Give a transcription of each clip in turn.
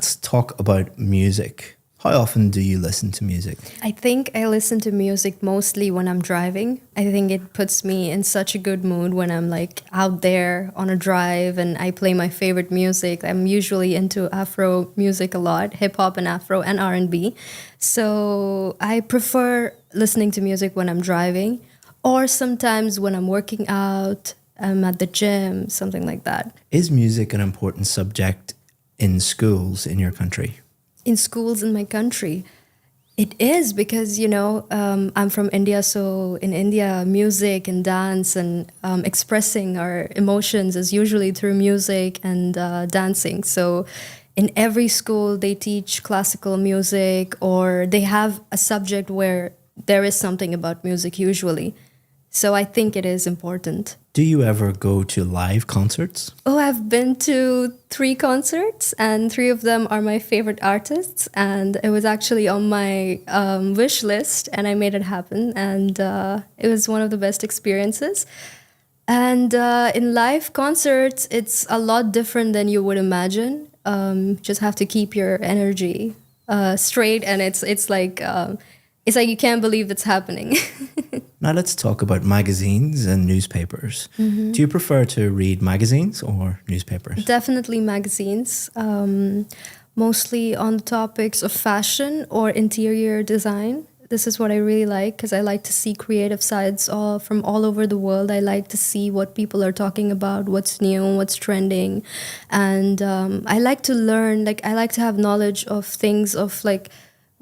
let's talk about music. How often do you listen to music? I think I listen to music mostly when I'm driving. I think it puts me in such a good mood when I'm like out there on a drive and I play my favorite music. I'm usually into Afro music a lot, hip hop and Afro and R&B. So I prefer listening to music when I'm driving or sometimes when I'm working out, I'm at the gym, something like that. Is music an important subject in schools in your country? In schools in my country, it is because, I'm from India. So in India, music and dance and expressing our emotions is usually through music and dancing. So in every school, they teach classical music or they have a subject where there is something about music usually. So I think it is important. Do you ever go to live concerts? Oh, I've been to 3 concerts, and 3 of them are my favorite artists. And it was actually on my wish list, and I made it happen. And it was one of the best experiences. And in live concerts, it's a lot different than you would imagine. Just have to keep your energy straight, and it's like you can't believe it's happening. Now let's talk about magazines and newspapers. Do you prefer to read magazines or newspapers? Definitely magazines, mostly on the topics of fashion or interior design. This is what I really like because I like to see creative sides from all over the world. I like to see what people are talking about, what's new, what's trending. And I like to learn, I like to have knowledge of things of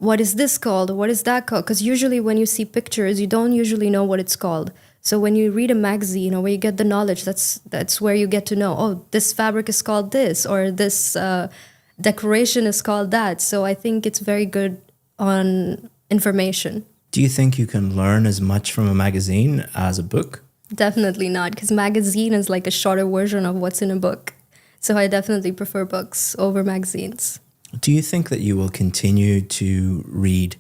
what is this called? What is that called? Because usually when you see pictures, you don't usually know what it's called. So when you read a magazine or where you get the knowledge, that's where you get to know, oh, this fabric is called this or this decoration is called that. So I think it's very good on information. Do you think you can learn as much from a magazine as a book? Definitely not, because magazine is like a shorter version of what's in a book. So I definitely prefer books over magazines. Do you think that you will continue to read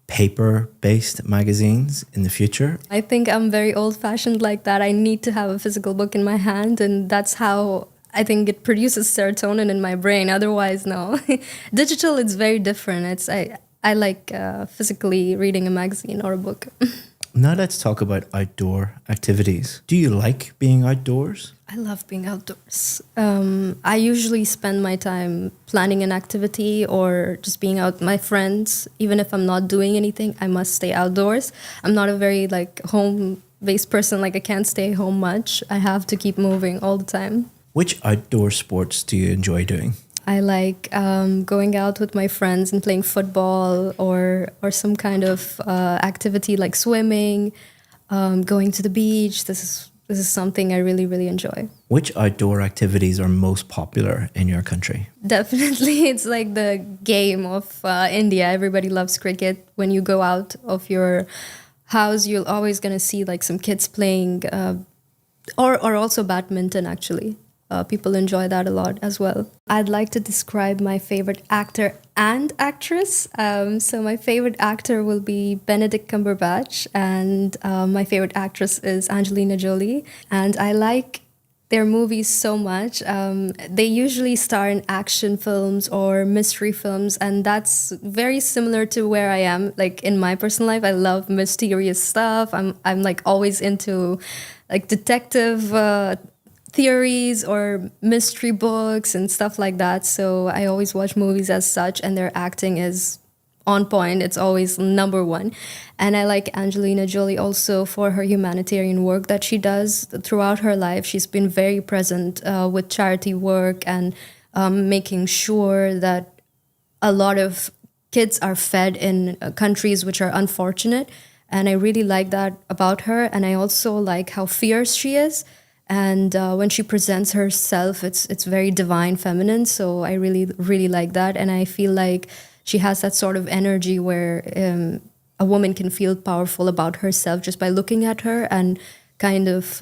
paper-based magazines in the future? I think I'm very old-fashioned like that. I need to have a physical book in my hand, and that's how I think it produces serotonin in my brain. Otherwise, no. Digital, it's very different. I like physically reading a magazine or a book. Now let's talk about outdoor activities. Do you like being outdoors? I love being outdoors. I usually spend my time planning an activity or just being out with my friends. Even if I'm not doing anything, I must stay outdoors. I'm not a very home-based person. I can't stay home much. I have to keep moving all the time. Which outdoor sports do you enjoy doing? I like going out with my friends and playing football or some kind of activity like swimming, going to the beach. This is something I really, really enjoy. Which outdoor activities are most popular in your country? Definitely, it's like the game of India. Everybody loves cricket. When you go out of your house, you're always going to see some kids playing or also badminton, actually. People enjoy that a lot as well. I'd like to describe my favorite actor and actress. So my favorite actor will be Benedict Cumberbatch, and my favorite actress is Angelina Jolie. And I like their movies so much. They usually star in action films or mystery films, and that's very similar to where I am. In my personal life, I love mysterious stuff. I'm always into detective theories or mystery books and stuff like that. So I always watch movies as such, and their acting is on point. It's always number one. And I like Angelina Jolie also for her humanitarian work that she does throughout her life. She's been very present with charity work and making sure that a lot of kids are fed in countries which are unfortunate. And I really like that about her. And I also like how fierce she is. And when she presents herself, it's very divine feminine. So I really, really like that. And I feel like she has that sort of energy where a woman can feel powerful about herself just by looking at her and kind of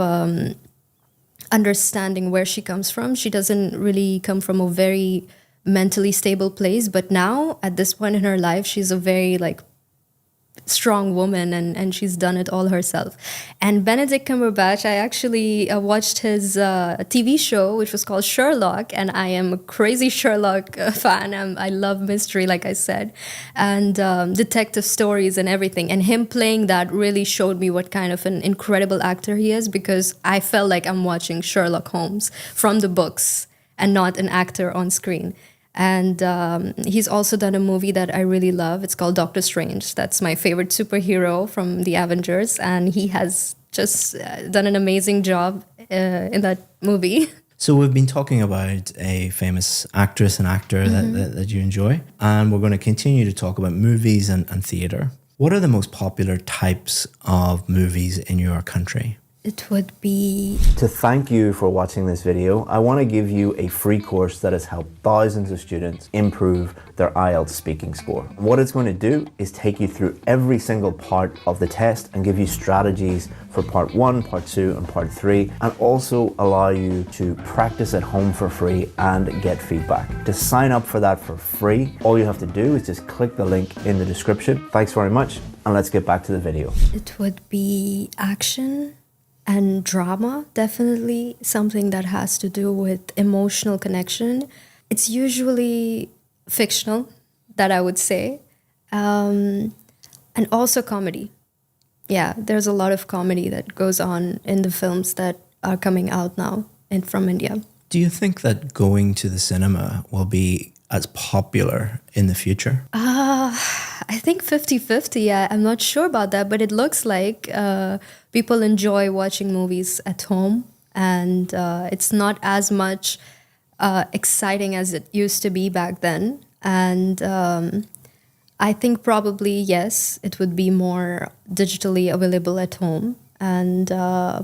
understanding where she comes from. She doesn't really come from a very mentally stable place. But now, at this point in her life, she's a very strong woman, and she's done it all herself. And Benedict Cumberbatch, I actually watched his TV show, which was called Sherlock, and I am a crazy Sherlock fan. I love mystery, like I said, and detective stories and everything. And him playing that really showed me what kind of an incredible actor he is, because I felt like I'm watching Sherlock Holmes from the books and not an actor on screen. And he's also done a movie that I really love. It's called Doctor Strange. That's my favorite superhero from the Avengers. And he has just done an amazing job in that movie. So we've been talking about a famous actress and actor that you enjoy. And we're going to continue to talk about movies and theatre. What are the most popular types of movies in your country? It would be... To thank you for watching this video, I want to give you a free course that has helped thousands of students improve their IELTS speaking score. What it's going to do is take you through every single part of the test and give you strategies for part 1, part 2 and part 3, and also allow you to practice at home for free and get feedback. To sign up for that for free, all you have to do is just click the link in the description. Thanks very much, and let's get back to the video. It would be action and drama, definitely something that has to do with emotional connection. It's usually fictional, that I would say, and also comedy. Yeah, there's a lot of comedy that goes on in the films that are coming out now and from India. Do you think that going to the cinema will be as popular in the future? I think 50-50, yeah. I'm not sure about that, but it looks like people enjoy watching movies at home, and it's not as much exciting as it used to be back then. And I think probably, yes, it would be more digitally available at home, and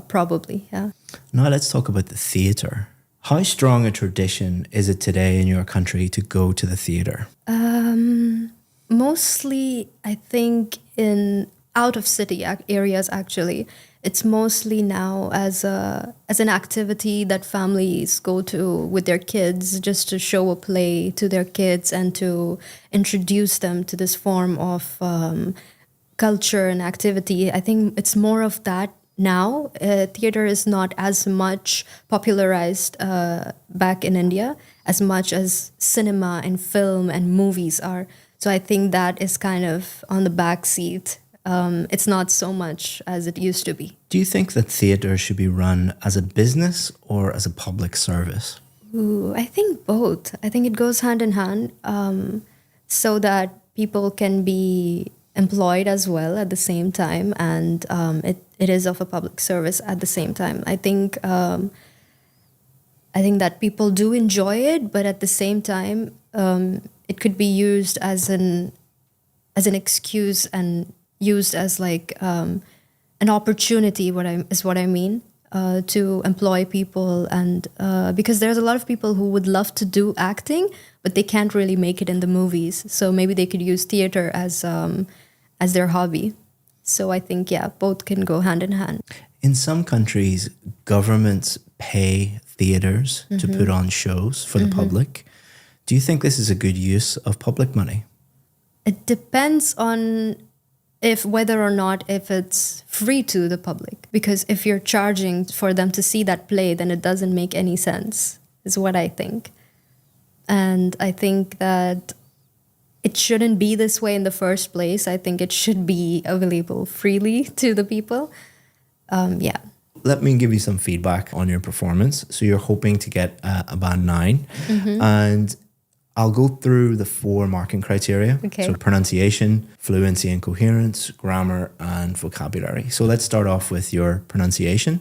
probably, yeah. Now let's talk about the theatre. How strong a tradition is it today in your country to go to the theatre? Mostly, I think in out of city areas, actually. It's mostly now as an activity that families go to with their kids, just to show a play to their kids and to introduce them to this form of culture and activity. I think it's more of that now. Theater is not as much popularized back in India as much as cinema and film and movies are. So I think that is kind of on the back seat. It's not so much as it used to be. Do you think that theatre should be run as a business or as a public service? Ooh, I think both. I think it goes hand in hand, so that people can be employed as well at the same time, and it is of a public service at the same time. I think that people do enjoy it, but at the same time, it could be used as an excuse and used as like an opportunity. What I mean to employ people, and because there's a lot of people who would love to do acting, but they can't really make it in the movies. So maybe they could use theater as their hobby. So I think, yeah, both can go hand in hand. In some countries, governments pay theatres to put on shows for the public. Do you think this is a good use of public money? It depends on whether or not if it's free to the public. Because if you're charging for them to see that play, then it doesn't make any sense, is what I think. And I think that it shouldn't be this way in the first place. I think it should be available freely to the people. Yeah. Let me give you some feedback on your performance. So you're hoping to get a band 9. And I'll go through the 4 marking criteria. Okay. So pronunciation, fluency and coherence, grammar and vocabulary. So let's start off with your pronunciation.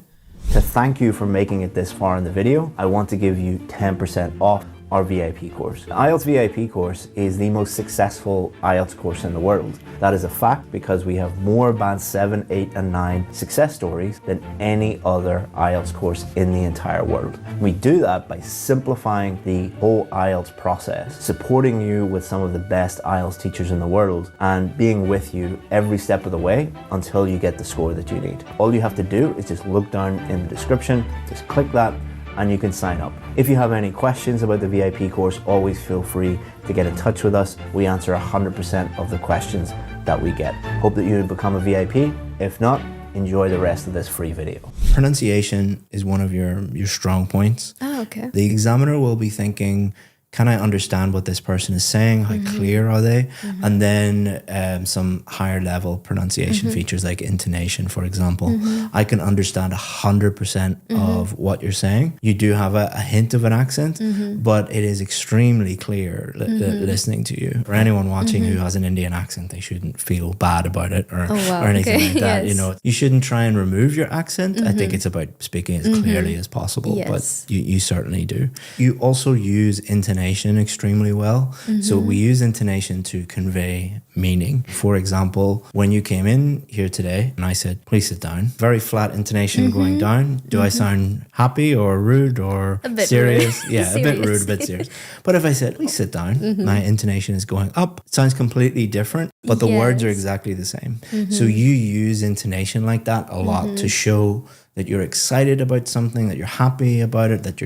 To thank you for making it this far in the video, I want to give you 10% off our VIP course. The IELTS VIP course is the most successful IELTS course in the world. That is a fact because we have more band 7, 8 and 9 success stories than any other IELTS course in the entire world. We do that by simplifying the whole IELTS process, supporting you with some of the best IELTS teachers in the world, and being with you every step of the way until you get the score that you need. All you have to do is just look down in the description, just click that, and you can sign up. If you have any questions about the VIP course, always feel free to get in touch with us. We answer 100% of the questions that we get. Hope that you become a VIP. If not, enjoy the rest of this free video. Pronunciation is one of your strong points. Oh, okay. The examiner will be thinking, can I understand what this person is saying? How clear are they? And then some higher level pronunciation features like intonation, for example. I can understand 100% of what you're saying. You do have a hint of an accent, but it is extremely clear listening to you. For anyone watching who has an Indian accent, they shouldn't feel bad about it or anything like that. Yes. You know, you shouldn't try and remove your accent. I think it's about speaking as clearly as possible, Yes. but you certainly do. You also use intonation extremely well. So we use intonation to convey meaning. For example, when you came in here today and I said, please sit down, very flat intonation going down. Do I sound happy or rude or A bit serious? rude. Yeah, a bit Serious. rude, a bit serious. But if I said, please sit down, my intonation is going up. It sounds completely different, but the words are Yes. exactly the same. So you use intonation like that a lot to show that you're excited about something, that you're happy about it, that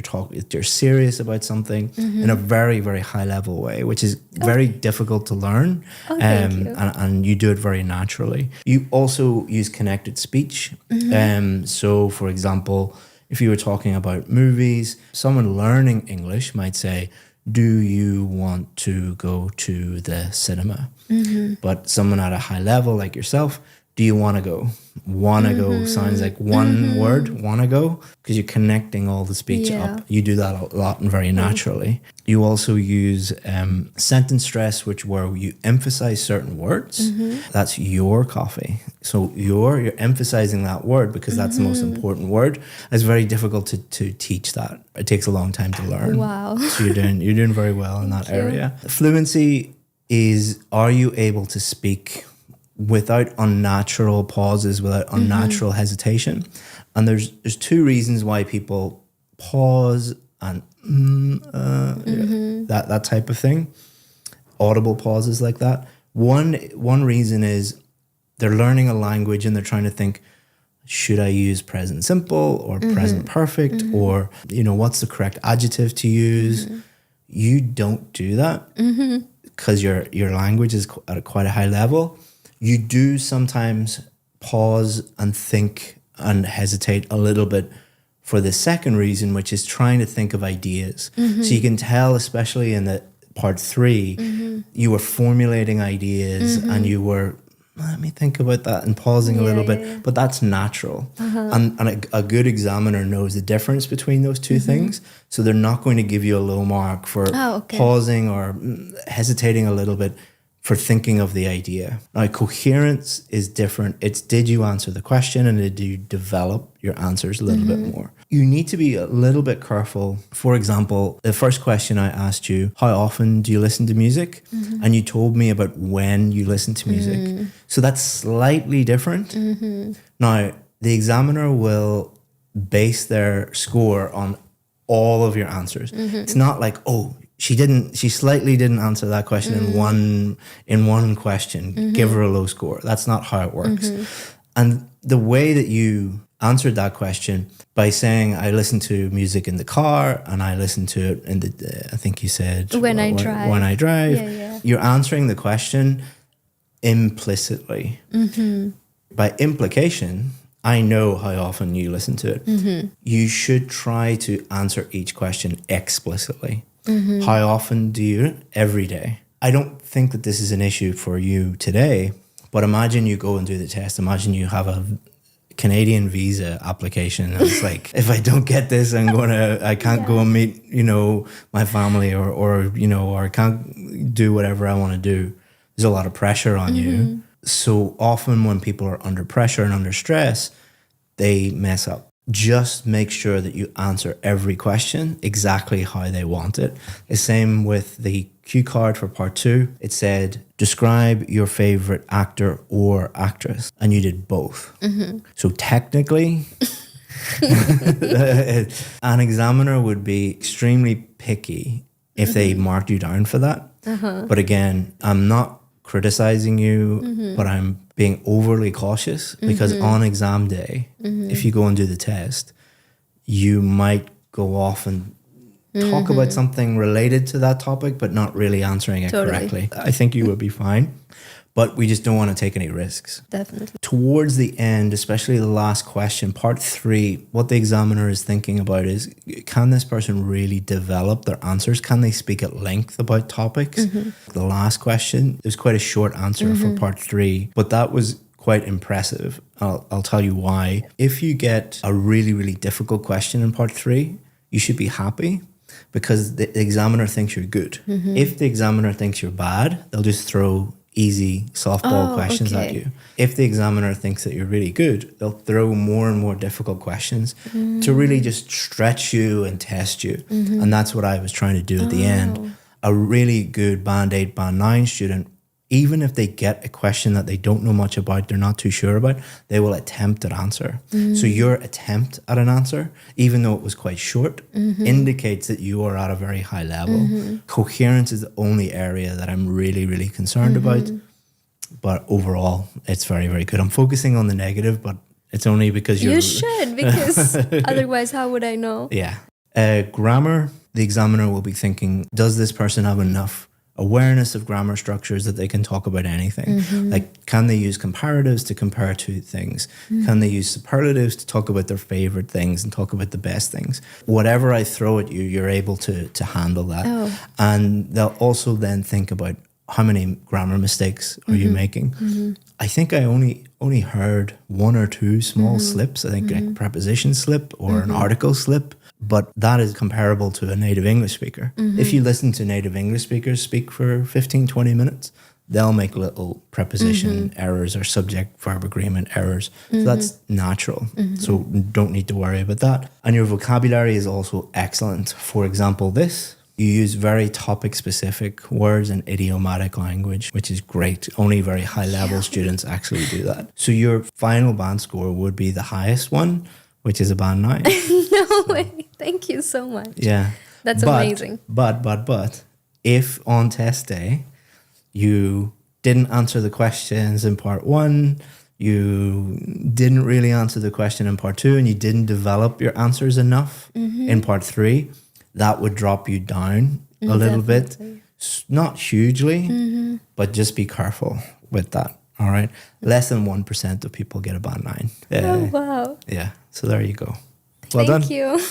you're serious about something in a very, very high level way, which is very difficult to learn. Thank you. And you do it very naturally. You also use connected speech. So for example, if you were talking about movies, someone learning English might say, do you want to go to the cinema? But someone at a high level like yourself, do you want to go? Want to go sounds like one word, want to go, because you're connecting all the speech up. You do that a lot and very naturally. You also use sentence stress, where you emphasize certain words. That's your coffee. So you're emphasizing that word because that's the most important word. It's very difficult to teach that. It takes a long time to learn. Wow. So you're doing very well in that area. Fluency is, are you able to speak without unnatural pauses, without unnatural hesitation? And there's two reasons why people pause and that type of thing, audible pauses like that. One reason is they're learning a language and they're trying to think, should I use present simple or present perfect, or what's the correct adjective to use? You don't do that because your language is at quite a high level. You do sometimes pause and think and hesitate a little bit for the second reason, which is trying to think of ideas. So you can tell, especially in the part 3, you were formulating ideas and you were, let me think about that, and pausing a little bit, but that's natural. And a good examiner knows the difference between those two things. So they're not going to give you a low mark for pausing or hesitating a little bit for thinking of the idea. Now, coherence is different. It's, did you answer the question, and did you develop your answers a little bit more? You need to be a little bit careful. For example, the first question I asked you, how often do you listen to music? And you told me about when you listen to music. So that's slightly different. Now, the examiner will base their score on all of your answers. It's not like, oh, she slightly didn't answer that question in one question. Give her a low score. That's not how it works. And the way that you answered that question by saying, I listen to music in the car and I listen to it in the, I think you said, when I drive. When I drive. Yeah. You're answering the question implicitly. By implication, I know how often you listen to it. You should try to answer each question explicitly. How often do you? Every day. I don't think that this is an issue for you today, but imagine you go and do the test. Imagine you have a Canadian visa application. And it's like, if I don't get this, I can't go and meet, my family or I can't do whatever I want to do. There's a lot of pressure on you. So often when people are under pressure and under stress, they mess up. Just make sure that you answer every question exactly how they want it. The same with the cue card for part 2. It said, describe your favorite actor or actress. And you did both. So technically, an examiner would be extremely picky if they marked you down for that. But again, I'm not criticizing you, but I'm being overly cautious because on exam day, if you go and do the test, you might go off and talk about something related to that topic, but not really answering it correctly. I think you would be fine, but we just don't want to take any risks. Definitely. Towards the end, especially the last question, part 3, what the examiner is thinking about is, can this person really develop their answers? Can they speak at length about topics? The last question, there's quite a short answer for part 3, but that was quite impressive. I'll tell you why. If you get a really, really difficult question in part 3, you should be happy, because the examiner thinks you're good. If the examiner thinks you're bad, they'll just throw easy softball questions at you. If the examiner thinks that you're really good, they'll throw more and more difficult questions to really just stretch you and test you. And that's what I was trying to do at the end. A really good Band 8, Band 9 student, even if they get a question that they don't know much about, they're not too sure about, they will attempt an answer. So your attempt at an answer, even though it was quite short, indicates that you are at a very high level. Coherence is the only area that I'm really, really concerned about. But overall, it's very, very good. I'm focusing on the negative, but it's only because You should, because otherwise how would I know? Yeah. Grammar, the examiner will be thinking, does this person have enough awareness of grammar structures that they can talk about anything? Like, can they use comparatives to compare two things? Can they use superlatives to talk about their favorite things and talk about the best things? Whatever I throw at you, you're able to handle that. And they'll also then think about, how many grammar mistakes are you making? I think I only heard one or two small slips. I think a preposition slip or an article slip. But that is comparable to a native English speaker. If you listen to native English speakers speak for 15, 20 minutes, they'll make little preposition errors or subject-verb agreement errors. So that's natural. So don't need to worry about that. And your vocabulary is also excellent. For example, this. You use very topic-specific words and idiomatic language, which is great. Only very high-level students actually do that. So your final band score would be the highest one, which is a band 9. No way. Thank you so much. Yeah. That's amazing. But, if on test day you didn't answer the questions in part 1, you didn't really answer the question in part 2, and you didn't develop your answers enough in part 3, that would drop you down a little bit. Not hugely, but just be careful with that. All right. Less than 1% of people get a band 9. Oh, wow. Yeah. So there you go. Well done. Thank you.